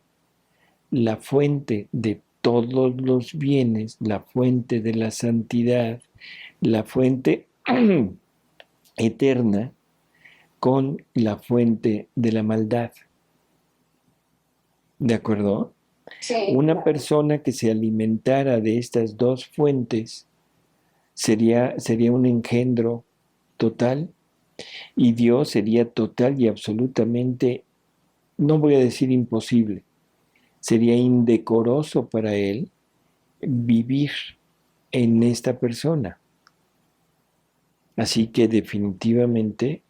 la fuente de todos los bienes, la fuente de la santidad, la fuente eterna con la fuente de la maldad. ¿De acuerdo? Sí, Una claro. persona que se alimentara de estas dos fuentes sería un engendro total y Dios sería total y absolutamente, no voy a decir imposible, sería indecoroso para él vivir en esta persona. Así que definitivamente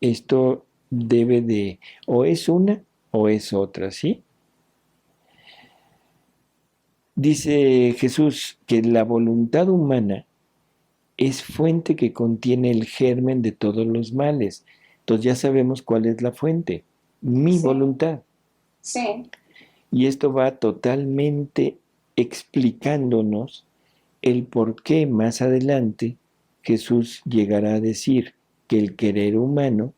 esto debe de, o es una o es otra, ¿sí? Dice Jesús que la voluntad humana es fuente que contiene el germen de todos los males. Entonces ya sabemos cuál es la fuente, mi Sí, voluntad. sí, Y esto va totalmente explicándonos el por qué más adelante Jesús llegará a decir que el querer humano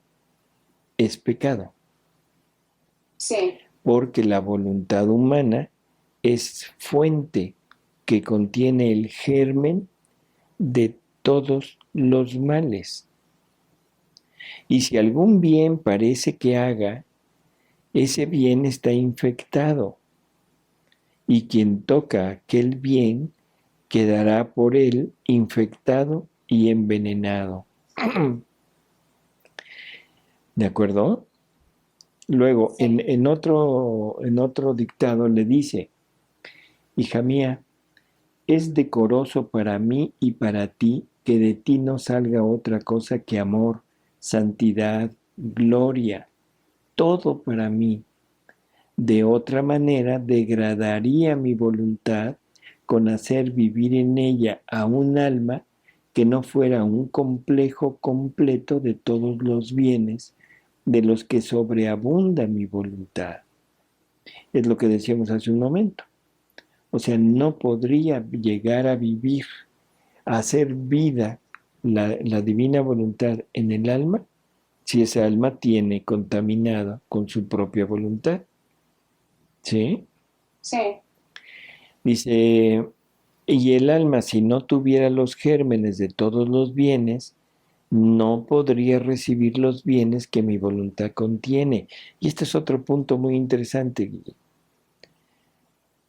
es pecado, sí, porque la voluntad humana es fuente que contiene el germen de todos los males. Y si algún bien parece que haga, ese bien está infectado, y quien toca aquel bien quedará por él infectado y envenenado. ¿De acuerdo? Luego, sí, en otro dictado le dice, hija mía, es decoroso para mí y para ti que de ti no salga otra cosa que amor, santidad, gloria, todo para mí. De otra manera, degradaría mi voluntad con hacer vivir en ella a un alma que no fuera un complejo completo de todos los bienes de los que sobreabunda mi voluntad. Es lo que decíamos hace un momento. O sea, no podría llegar a vivir, a hacer vida la divina voluntad en el alma si esa alma tiene contaminada con su propia voluntad. ¿Sí? sí, Dice, y el alma si no tuviera los gérmenes de todos los bienes, no podría recibir los bienes que mi voluntad contiene. Y este es otro punto muy interesante, Guille.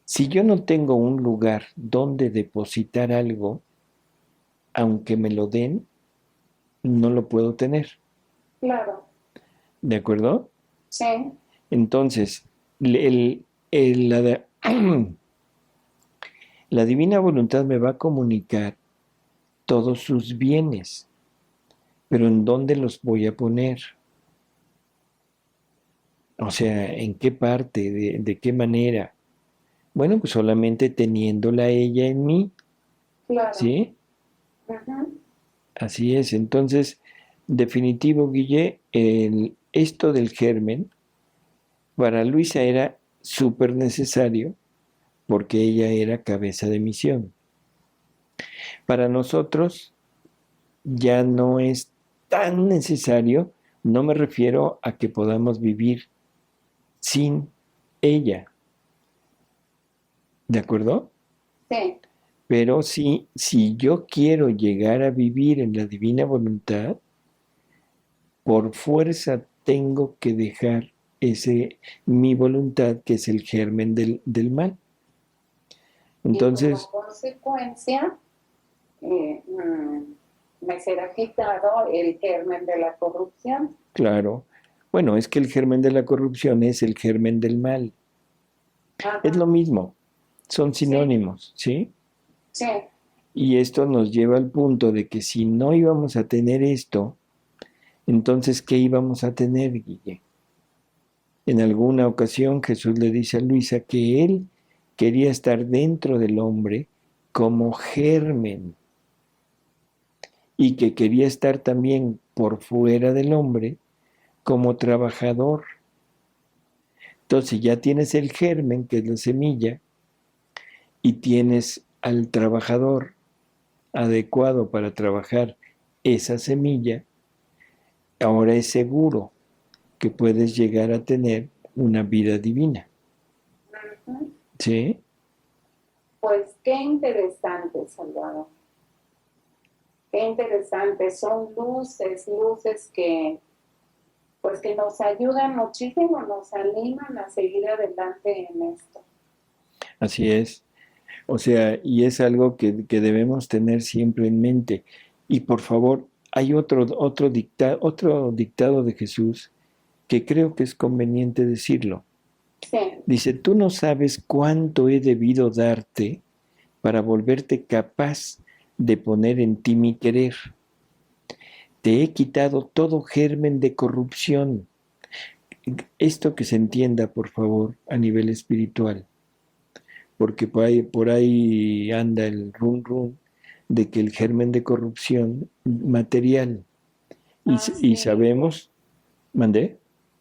Si yo no tengo un lugar donde depositar algo, aunque me lo den, no lo puedo tener. Claro, ¿De acuerdo? sí, Entonces, la, la divina voluntad me va a comunicar todos sus bienes, pero ¿en dónde los voy a poner? O sea, ¿en qué parte? ¿De qué manera? Bueno, pues solamente teniéndola ella en mí, claro. ¿sí? Ujú. Así es. Entonces, definitivo, Guille, esto del germen para Luisa era súper necesario porque ella era cabeza de misión. Para nosotros ya no es tan necesario, no me refiero a que podamos vivir sin ella, ¿de acuerdo? Sí, Pero sí, si yo quiero llegar a vivir en la divina voluntad, por fuerza tengo que dejar mi voluntad, que es el germen del mal. y como Entonces, consecuencia, me será quitado el germen de la corrupción. claro, bueno, es que el germen de la corrupción es el germen del mal. Es Ajá, lo mismo, son sí, sinónimos, ¿sí? sí, Y esto nos lleva al punto de que si no íbamos a tener esto, entonces, ¿qué íbamos a tener, Guille? En alguna ocasión Jesús le dice a Luisa que él quería estar dentro del hombre como germen y que quería estar también por fuera del hombre como trabajador. Entonces ya tienes el germen, que es la semilla, y tienes al trabajador adecuado para trabajar esa semilla, ahora es seguro que puedes llegar a tener una vida divina. ujú. ¿Sí? Pues qué interesante, Salvador. Qué interesante. Son luces, luces que, pues que nos ayudan muchísimo, nos animan a seguir adelante en esto. Así es. O sea, y es algo que debemos tener siempre en mente. Y por favor, hay otro dictado de Jesús que creo que es conveniente decirlo. Sí, Dice, tú no sabes cuánto he debido darte para volverte capaz de poner en ti mi querer. Te he quitado todo germen de corrupción. Esto que se entienda, por favor, a nivel espiritual, porque por ahí anda el run run de que el germen de corrupción material, y sí, sabemos, mandé,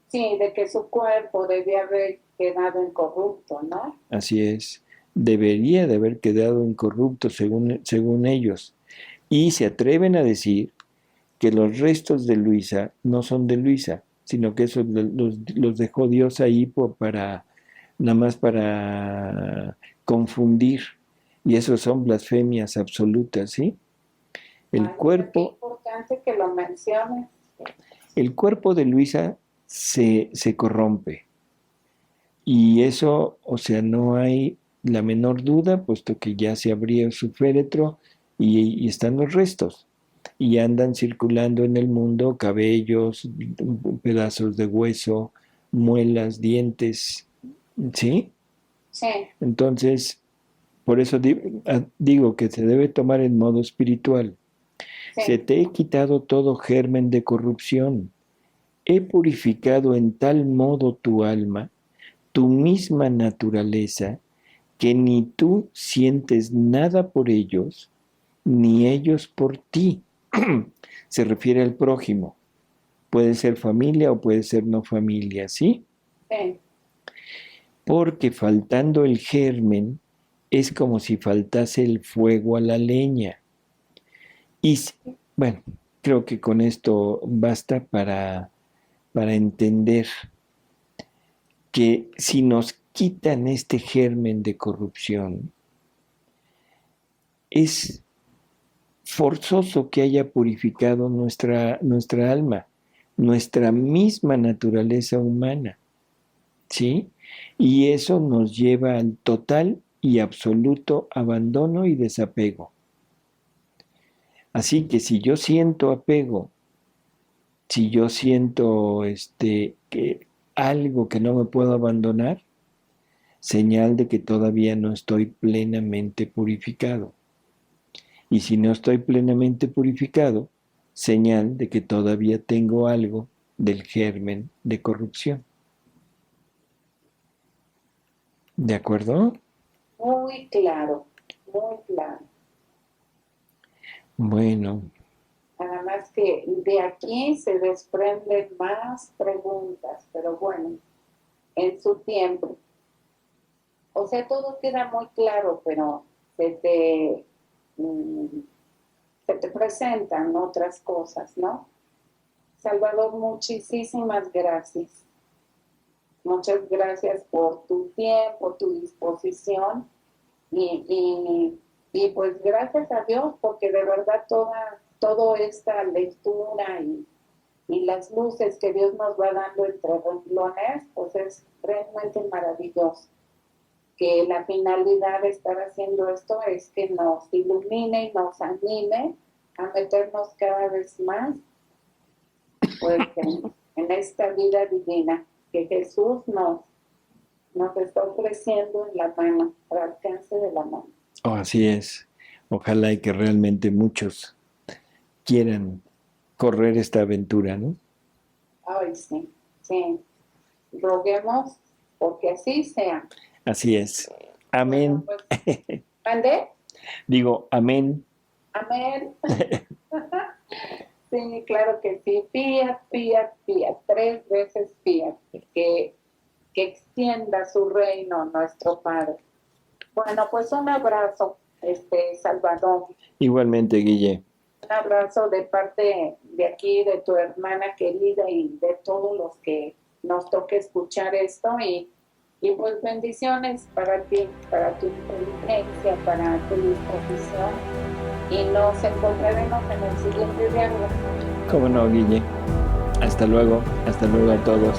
sí, de que su cuerpo debía haber quedado incorrupto, ¿no? así es, debería de haber quedado incorrupto según ellos, y se atreven a decir que los restos de Luisa no son de Luisa, sino que eso los dejó Dios ahí para, nada más para confundir, y eso son blasfemias absolutas, ¿sí? El Ay, mira, qué cuerpo, importante que lo menciones. el cuerpo de Luisa se corrompe, y eso, o sea, no hay la menor duda, puesto que ya se abrió su féretro y están los restos. Y andan circulando en el mundo cabellos, pedazos de hueso, muelas, dientes, ¿sí? Sí, Entonces, por eso digo que se debe tomar en modo espiritual. Se sí. te he quitado todo germen de corrupción. He purificado en tal modo tu alma, tu misma naturaleza, que ni tú sientes nada por ellos, ni ellos por ti. Se refiere al prójimo. Puede ser familia o puede ser no familia, ¿sí? Sí, Porque faltando el germen es como si faltase el fuego a la leña. Y bueno, creo que con esto basta para entender que si nos quitan este germen de corrupción, es forzoso que haya purificado nuestra alma, nuestra misma naturaleza humana, ¿sí? Y eso nos lleva al total y absoluto abandono y desapego. Así que si yo siento apego, si yo siento que algo que no me puedo abandonar, señal de que todavía no estoy plenamente purificado. Y si no estoy plenamente purificado, señal de que todavía tengo algo del germen de corrupción. ¿De acuerdo? Muy claro, muy claro. Bueno. Nada más que de aquí se desprenden más preguntas, pero bueno, en su tiempo. O sea, todo queda muy claro, pero se te presentan otras cosas, ¿no? Salvador, muchísimas gracias. Muchas gracias por tu tiempo, tu disposición y pues gracias a Dios porque de verdad toda esta lectura y las luces que Dios nos va dando entre renglones, pues es realmente maravilloso. Que la finalidad de estar haciendo esto es que nos ilumine y nos anime a meternos cada vez más pues, en esta vida divina que Jesús nos está ofreciendo en la mano, al alcance de la mano. Oh, así es. Ojalá y que realmente muchos quieran correr esta aventura, ¿no? Ay, sí, sí. Roguemos porque así sea. Así es. Amén. Bueno, pues, ¿mandé? Digo, amén. Amén. Sí, claro que sí. Fiat, 3 veces fiat. Que extienda su reino nuestro Padre. Bueno, pues un abrazo, Salvador. Igualmente, Guille. Un abrazo de parte de aquí, de tu hermana querida y de todos los que nos toque escuchar esto y pues bendiciones para ti, para tu inteligencia, para tu disposición y nos encontraremos en el siguiente diálogo. ¿Cómo no, Guille? Hasta luego a todos.